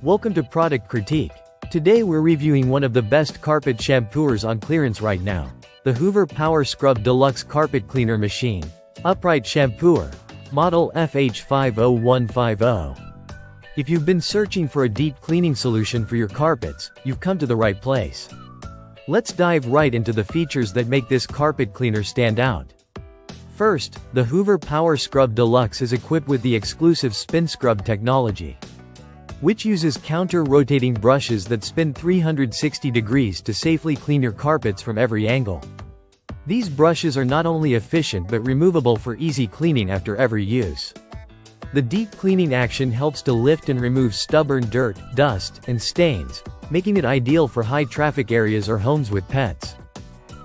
Welcome to Product Critique. Today we're reviewing one of the best carpet shampooers on clearance right now. The Hoover Power Scrub Deluxe Carpet Cleaner Machine. Upright Shampooer. Model FH50150. If you've been searching for a deep cleaning solution for your carpets, you've come to the right place. Let's dive right into the features that make this carpet cleaner stand out. First, the Hoover Power Scrub Deluxe is equipped with the exclusive spin scrub technology, which uses counter-rotating brushes that spin 360 degrees to safely clean your carpets from every angle. These brushes are not only efficient but removable for easy cleaning after every use. The deep cleaning action helps to lift and remove stubborn dirt, dust, and stains, making it ideal for high-traffic areas or homes with pets.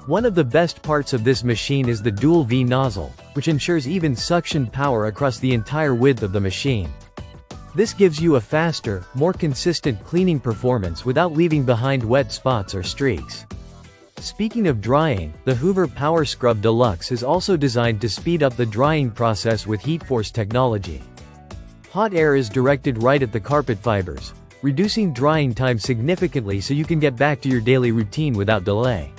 One of the best parts of this machine is the dual V nozzle, which ensures even suction power across the entire width of the machine. This gives you a faster, more consistent cleaning performance without leaving behind wet spots or streaks. Speaking of drying, the Hoover Power Scrub Deluxe is also designed to speed up the drying process with heat force technology. Hot air is directed right at the carpet fibers, reducing drying time significantly so you can get back to your daily routine without delay.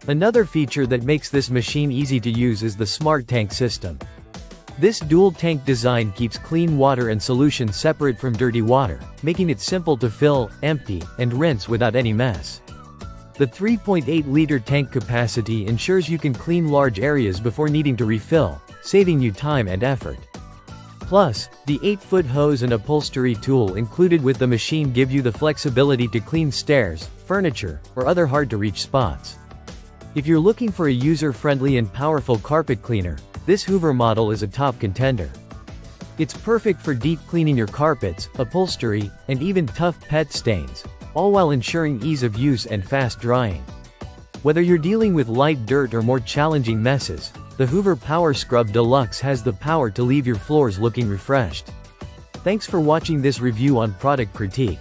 Another feature that makes this machine easy to use is the Smart Tank system. This dual-tank design keeps clean water and solution separate from dirty water, making it simple to fill, empty, and rinse without any mess. The 3.8-liter tank capacity ensures you can clean large areas before needing to refill, saving you time and effort. Plus, the 8-foot hose and upholstery tool included with the machine give you the flexibility to clean stairs, furniture, or other hard-to-reach spots. If you're looking for a user-friendly and powerful carpet cleaner, this Hoover model is a top contender. It's perfect for deep cleaning your carpets, upholstery, and even tough pet stains, all while ensuring ease of use and fast drying. Whether you're dealing with light dirt or more challenging messes, the Hoover Power Scrub Deluxe has the power to leave your floors looking refreshed. Thanks for watching this review on Product Critique.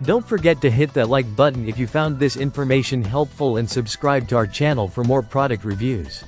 Don't forget to hit that like button if you found this information helpful and subscribe to our channel for more product reviews.